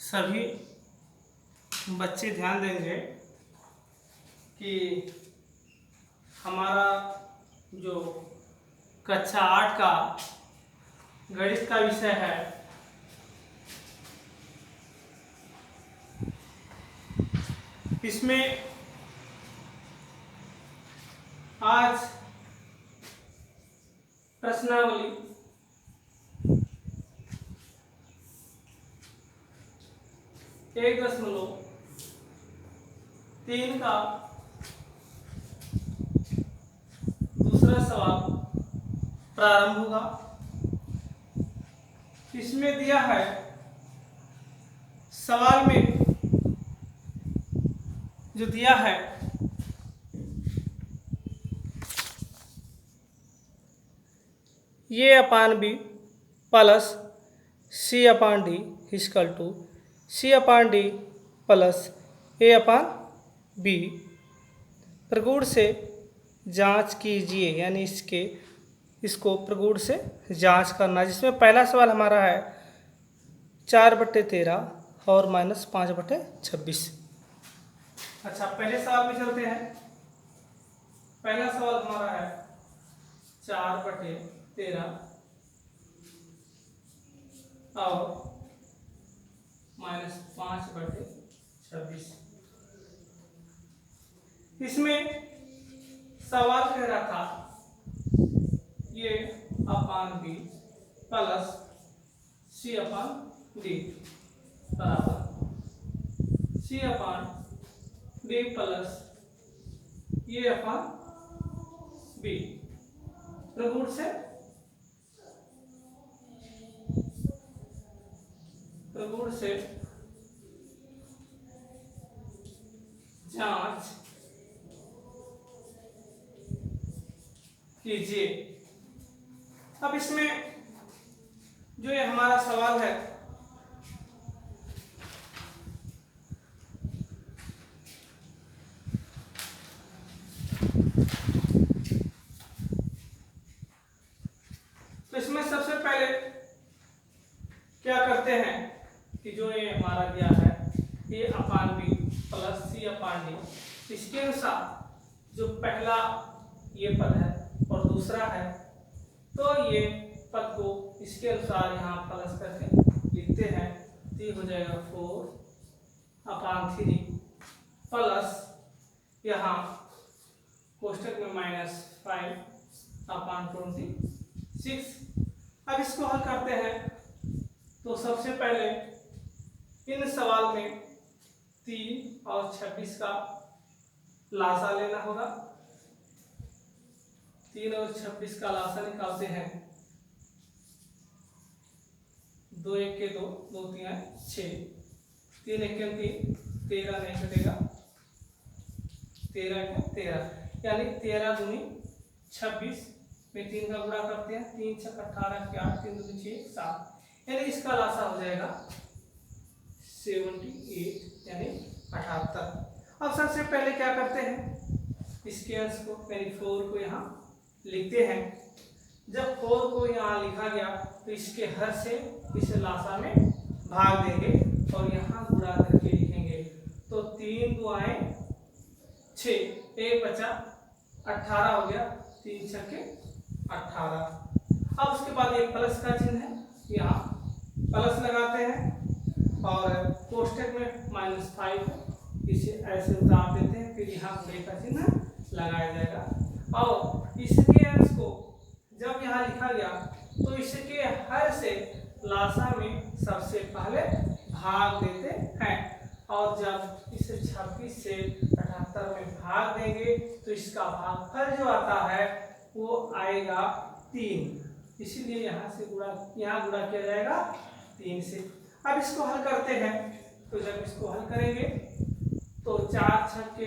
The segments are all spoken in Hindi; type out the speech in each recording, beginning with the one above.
सभी बच्चे ध्यान देंगे कि हमारा जो कक्षा 8 का गणित का विषय है इसमें आज प्रश्नावली 1.3 का दूसरा सवाल प्रारंभ होगा। इसमें दिया है सवाल में जो दिया है A upon B plus C upon D equal to C upon D plus A upon B. प्रगुण से जांच कीजिए, यानी इसको प्रगुण से जांच करना, जिसमें पहला सवाल हमारा है 4/13 और -5/26। अच्छा, पहले सवाल में चलते हैं। पहला सवाल हमारा है 4/13 और -5/26। इसमें सवाल कह रहा था ये अपान B plus C upon D बराबर सी अपान डी प्लस ये अपान बी। प्रगुण से जांच कीजिए। अब इसमें जो ये हमारा सवाल है तो इसमें सबसे पहले क्या करते हैं कि जो ये हमारा दिया है A upon B plus C upon D, इसके अनुसार जो पहला ये पद है और दूसरा है, तो ये पद को इसके अनुसार यहाँ प्लस करके लिखते हैं। तो ये हो जाएगा 4/3 प्लस यहाँ कोष्टक में -5/26। अब इसको हल करते हैं तो सबसे पहले इन सवाल में 3 और 26 का लासा लेना होगा। 3 और 26 का लासा निकालते हैं। 2 1 के 2, 2 3 6, 3 1 के 3, 13 नहीं कटेगा, 13 के 13, यानी 13 दूनी 26 में 3 का गुणा करते हैं। 3 6 18 के 8, 3 दूनी 6 7, यानी इसका लासा हो जाएगा 78 यानी 78। अब सबसे पहले क्या करते हैं, इसके अंश को यानी 4 को यहाँ लिखते हैं। जब 4 को यहाँ लिखा गया तो इसके हर से इस लासा में भाग देंगे और यहाँ गुणा करके लिखेंगे। तो 3 2 6, 1 बचा 18 हो गया, 3 6 18। अब उसके बाद एक प्लस का चिन्ह है, यहाँ प्लस लगाते हैं और कोष्टक में -5 इसे ऐसे उतार देते हैं, फिर यहाँ गुणे का चिन्ह लगाया जाएगा। और इसके अंश को जब यहाँ लिखा गया तो इसके हर से लासा में सबसे पहले भाग देते हैं, और जब इसे 26 से 78 में भाग देंगे तो इसका भागफल जो आता है वो आएगा 3, इसीलिए यहाँ गुणा किया जाएगा 3 से। अब इसको हल करते हैं, तो जब इसको हल करेंगे तो 4 6 के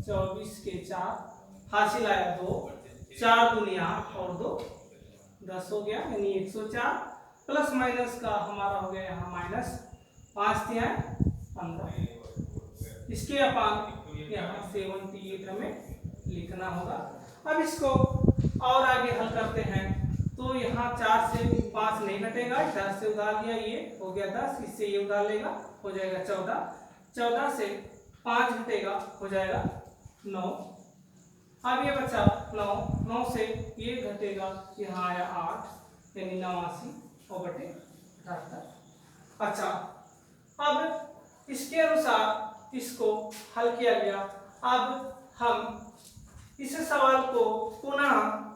24 के 4 हासिल आया 2, 4 दूनी 8 और 2 10 हो गया, यानी 104 प्लस माइनस का हमारा हो गया यहाँ -5 3 15। इसके अपान यहाँ 78 हमें लिखना होगा। अब इसको और आगे हल करते हैं तो यहाँ 4 से 5 नहीं घटेगा, 10 से उधार लिया, ये हो गया 10, इससे ये उधार लेगा, हो जाएगा 14, 14 से 5 घटेगा, हो जाएगा 9। अब ये बचा 9, 9 से ये घटेगा, यहाँ आया 8, यानी 89/78। अच्छा, अब इसके अनुसार इसको हल किया गया। अब हम इस सवाल को पुनः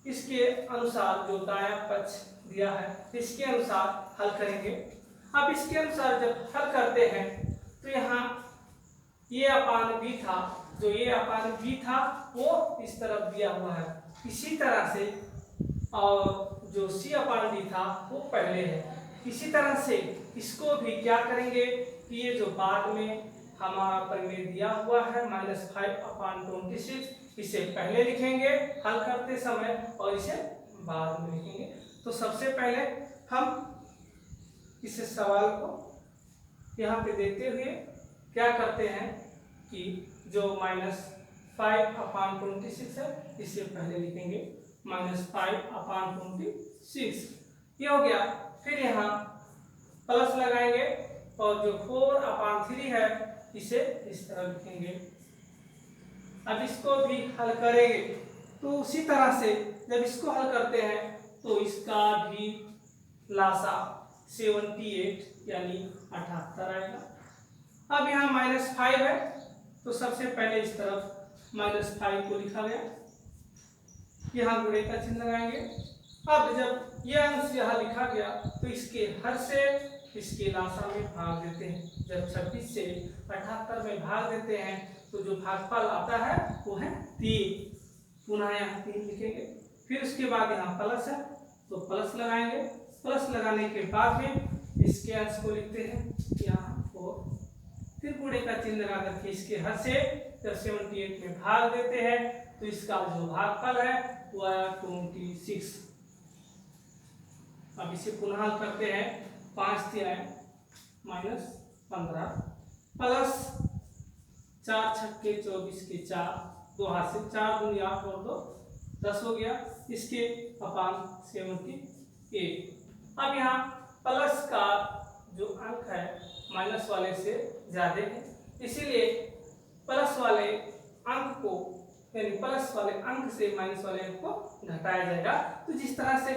इसके अनुसार जो दायां पक्ष दिया है इसके अनुसार हल करेंगे। अब इसके अनुसार जब हल करते हैं तो यहाँ ये अपान बी था, जो ये अपान बी था वो इस तरफ दिया हुआ है, इसी तरह से, और जो सी अपान डी था वो पहले है। इसी तरह से इसको भी क्या करेंगे कि ये जो बाद में हमारा परिमेय दिया हुआ है -5/26, इसे पहले लिखेंगे हल करते समय और इसे बाद में लिखेंगे। तो सबसे पहले हम इस सवाल को यहाँ पे देखते हुए क्या करते हैं कि जो -5/26 है इसे पहले लिखेंगे, -5/26, ये हो गया। फिर यहाँ प्लस लगाएंगे और जो 4/3 है इसे इस तरह लिखेंगे। अब इसको भी हल करेंगे तो उसी तरह से जब इसको हल करते हैं तो इसका भी लासा 78 यानी 78 आएगा। अब यहाँ -5 है तो सबसे पहले इस तरफ -5 को लिखा गया, यहाँ गुणे का चिन्ह लगाएंगे। अब जब यह अंश यहाँ लिखा गया तो इसके हर से इसके लासा में भाग देते हैं। जब 26 से 78 में भाग देते हैं तो जो भागफल आता है वो है 3, पुनः यहाँ 3 लिखेंगे। फिर उसके बाद यहाँ प्लस है तो प्लस लगाएंगे, प्लस लगाने के बाद में इसके अंश को लिखते हैं यहाँ 4, फिर गुणे का चिन्ह लगा करके इसके हर से जब 78 में भाग देते हैं तो इसका जो भागफल है वो आया 26। अब इसे पुनः हल करते हैं, 5 3 -15 प्लस 4 छक्के 24 के 4, 2 हाथ से 4 दूनी 8 और 2 10 हो गया, इसके अपान 78। अब यहाँ प्लस का जो अंक है माइनस वाले से ज्यादा है, इसीलिए प्लस वाले अंक को यानी प्लस वाले अंक से माइनस वाले अंक को घटाया जाएगा। तो जिस तरह से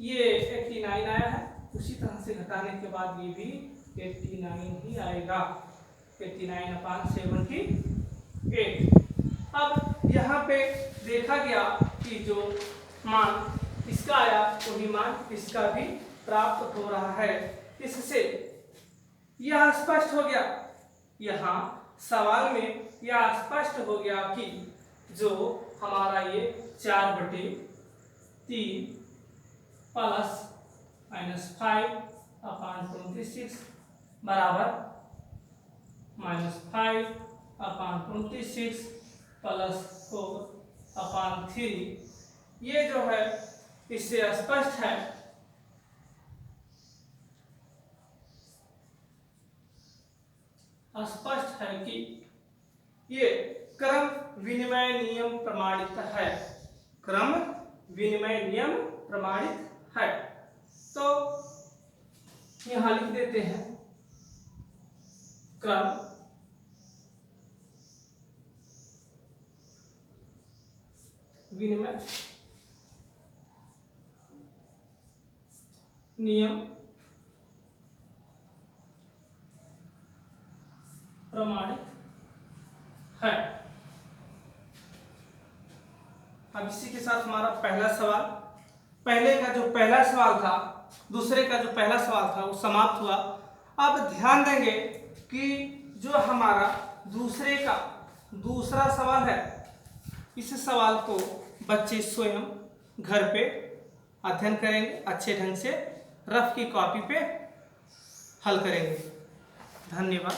ये 89 आया है उसी तरह से घटाने के बाद ये भी 89 ही आएगा, 89/78। अब यहाँ पे देखा गया कि जो मान इसका आया वही मान इसका भी प्राप्त हो रहा है। इससे यह स्पष्ट हो गया, यहाँ सवाल में यह स्पष्ट हो गया कि जो हमारा ये 4/3 प्लस -5/26 बराबर -5/26 प्लस 4/3, ये जो है इससे स्पष्ट है कि ये क्रम विनिमय नियम प्रमाणित है, क्रम विनिमय नियम प्रमाणित है। तो यहां लिख देते हैं क्रम विनिमय नियम प्रमाणित है। अब इसी के साथ हमारा पहला सवाल, पहले का जो पहला सवाल था, दूसरे का जो पहला सवाल था वो समाप्त हुआ। अब ध्यान देंगे कि जो हमारा दूसरे का दूसरा सवाल है, इस सवाल को बच्चे स्वयं घर पे अध्ययन करेंगे, अच्छे ढंग से रफ की कॉपी पे हल करेंगे। धन्यवाद।